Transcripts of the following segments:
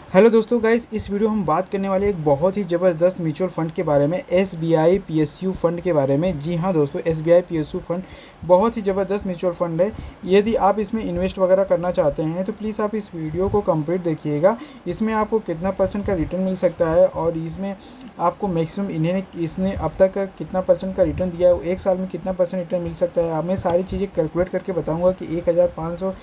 Hello दोस्तों guys, इस video हम बात करने वाले एक बहुत ही ज़बरदस्त म्यूचुअल फ़ंड के बारे में, एसबीआई पीएसयू फ़ंड के बारे में। जी हाँ दोस्तों, एसबीआई पीएसयू फ़ंड बहुत ही ज़बरदस्त म्यूचुअल फ़ंड है। यदि आप इसमें इन्वेस्ट वगैरह करना चाहते हैं तो प्लीज़ आप इस वीडियो को कंप्लीट देखिएगा। इसमें आपको कितना परसेंट का रिटर्न मिल सकता है और इसमें आपको मैक्सिमम इसने अब तक का कितना परसेंट का रिटर्न दिया है, एक साल में कितना परसेंट रिटर्न मिल सकता है। मैं सारी चीज़ें कैलकुलेट करके बताऊँगा कि 1500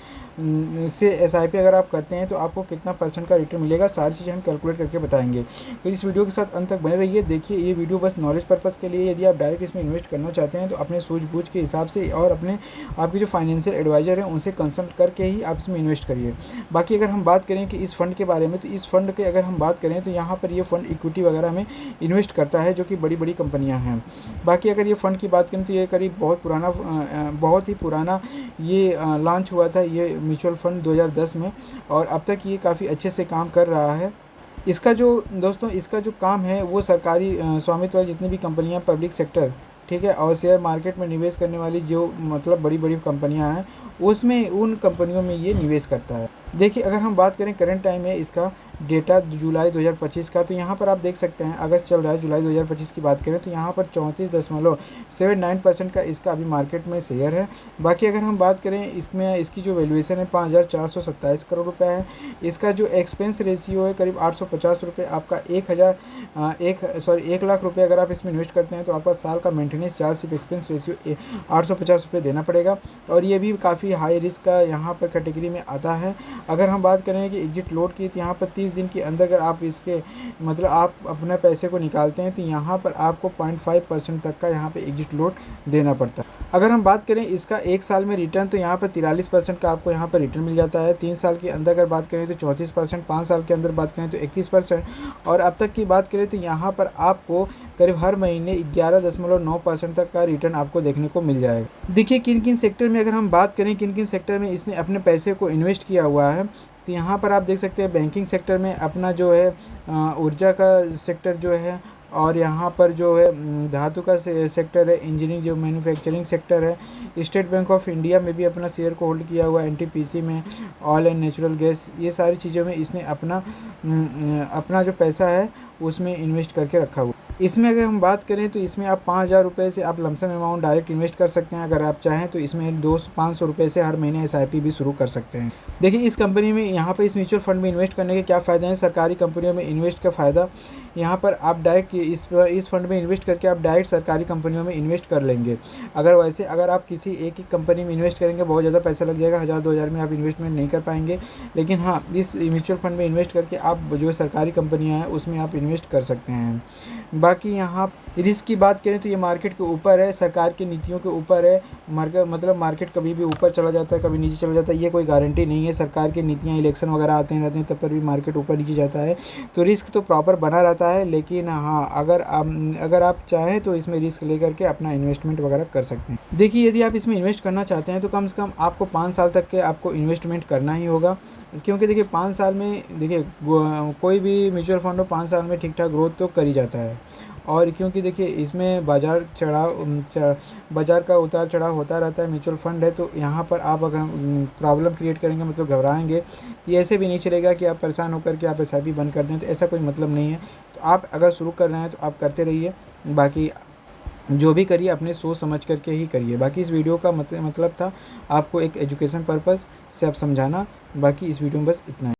से एसआईपी अगर आप करते हैं तो आपको कितना परसेंट का रिटर्न मिलेगा। सारी चीज़ें हम कैलकुलेट करके बताएंगे, तो इस वीडियो के साथ अंत तक बने रहिए। देखिए, ये वीडियो बस नॉलेज पर्पज़ के लिए। यदि आप डायरेक्ट इसमें इन्वेस्ट करना चाहते हैं तो अपने सूझबूझ के हिसाब से और अपने आपके जो फाइनेंशियल एडवाइज़र हैं उनसे कंसल्ट करके ही आप इसमें इन्वेस्ट करिए। बाकी अगर हम बात करें कि इस फंड के बारे में, तो इस फंड के अगर हम बात करें तो यहाँ पर ये फंड इक्विटी वगैरह में इन्वेस्ट करता है, जो कि बड़ी बड़ी कंपनियाँ हैं। बाकी अगर ये फ़ंड की बात करें तो ये करीब बहुत ही पुराना ये लॉन्च हुआ था, ये म्यूचुअल फ़ंड 2010 में, और अब तक ये काफ़ी अच्छे से काम कर रहा है। इसका जो दोस्तों इसका जो काम है वो सरकारी स्वामित्व वाली जितनी भी कंपनियां, पब्लिक सेक्टर, ठीक है, और शेयर मार्केट में निवेश करने वाली जो मतलब बड़ी बड़ी कंपनियां हैं, उसमें उन कंपनियों में ये निवेश करता है। देखिए, अगर हम बात करें करंट टाइम में इसका डेटा जुलाई 2025 का, तो यहाँ पर आप देख सकते हैं अगस्त चल रहा है, जुलाई 2025 की बात करें तो यहाँ पर 34.79% का इसका अभी मार्केट में शेयर है। बाकी अगर हम बात करें इसमें, इसकी जो वैल्यूएशन है 5427 करोड़ रुपये है। इसका जो एक्सपेंस रेशियो है करीब 850 रुपये। आपका 1 लाख रुपये अगर आप इसमें इन्वेस्ट करते हैं तो आपका साल का मेंटेनेंस चार्ज सिर्फ एक्सपेंस रेशियो 850 रुपये देना पड़ेगा, और ये भी काफ़ी हाई रिस्क का यहाँ पर कैटेगरी में आता है। अगर हम बात करें कि एग्जिट लोड की, तो यहाँ पर 30 दिन के अंदर अगर आप इसके मतलब आप अपने पैसे को निकालते हैं तो यहाँ पर आपको 0.5% तक का यहाँ पे एग्जिट लोड देना पड़ता है। अगर हम बात करें इसका एक साल में रिटर्न, तो यहाँ पर 43% का आपको यहाँ पर रिटर्न मिल जाता है। 3 साल के अंदर अगर बात करें तो 34%, 5 साल के अंदर बात करें तो 21%, और अब तक की बात करें तो यहाँ पर आपको करीब हर महीने 11.9% तक का रिटर्न आपको देखने को मिल जाएगा। देखिए, किन किन सेक्टर में अगर हम बात करें, किन किन सेक्टर में इसने अपने पैसे को इन्वेस्ट किया हुआ है, तो यहाँ पर आप देख सकते हैं बैंकिंग सेक्टर में अपना जो है ऊर्जा का सेक्टर जो है, और यहाँ पर जो है धातु का सेक्टर है, इंजीनियरिंग जो मैन्युफैक्चरिंग सेक्टर है। स्टेट बैंक ऑफ इंडिया में भी अपना शेयर को होल्ड किया हुआ है, एनटीपीसी में, ऑयल एंड नेचुरल गैस, ये सारी चीज़ों में इसने अपना जो पैसा है उसमें इन्वेस्ट करके रखा हुआ। इसमें अगर हम बात करें तो इसमें आप 5000 रुपये से आप लमसम अमाउंट डायरेक्ट इन्वेस्ट कर सकते हैं। अगर आप चाहें तो इसमें 500 रुपये से हर महीने एसआईपी भी शुरू कर सकते हैं। देखिए, इस कंपनी में यहाँ पर इस म्यूचुअल फंड में इन्वेस्ट करने के क्या फ़ायदे हैं। सरकारी कंपनियों में इन्वेस्ट का फ़ायदा, यहाँ पर आप डायरेक्ट इस फंड में इन्वेस्ट करके आप डायरेक्ट सरकारी कंपनियों में इन्वेस्ट कर लेंगे। अगर आप किसी एक ही कंपनी में इन्वेस्ट करेंगे बहुत ज़्यादा पैसा लग जाएगा, 1000-2000 में आप इन्वेस्टमेंट नहीं कर पाएंगे। लेकिन हाँ, इस म्यूचुअल फंड में इन्वेस्ट करके आप जो सरकारी कंपनियाँ हैं उसमें आप इन्वेस्ट कर सकते हैं। बाकी यहाँ रिस्क की बात करें तो ये मार्केट के ऊपर है, सरकार की नीतियों के ऊपर है। मार्केट कभी भी ऊपर चला जाता है, कभी नीचे चला जाता है, ये कोई गारंटी नहीं है। सरकार की नीतियाँ, इलेक्शन वगैरह आते रहते हैं, तब पर भी मार्केट ऊपर नीचे जाता है, तो रिस्क तो प्रॉपर बना रहता है। लेकिन हाँ, अगर आप चाहें तो इसमें रिस्क लेकर के अपना इन्वेस्टमेंट वगैरह कर सकते हैं। देखिए, यदि आप इसमें इन्वेस्ट करना चाहते हैं तो कम से कम आपको 5 साल तक के आपको इन्वेस्टमेंट करना ही होगा, क्योंकि देखिए 5 साल में, देखिए कोई भी म्यूचुअल फंड हो 5 साल में ठीक ठाक ग्रोथ तो कर ही जाता है। और क्योंकि देखिए इसमें बाज़ार का उतार चढ़ाव होता रहता है, म्यूचुअल फंड है, तो यहाँ पर आप अगर प्रॉब्लम क्रिएट करेंगे, मतलब घबराएंगे, तो ऐसे भी नहीं चलेगा कि आप परेशान होकर के आप एसआईपी बंद कर दें, तो ऐसा कोई मतलब नहीं है। तो आप अगर शुरू कर रहे हैं तो आप करते रहिए। बाकी जो भी करिए अपने सोच समझ करके ही करिए। बाकी इस वीडियो का मतलब था आपको एक एजुकेशन पर्पज़ से आप समझाना। बाकी इस वीडियो में बस इतना है।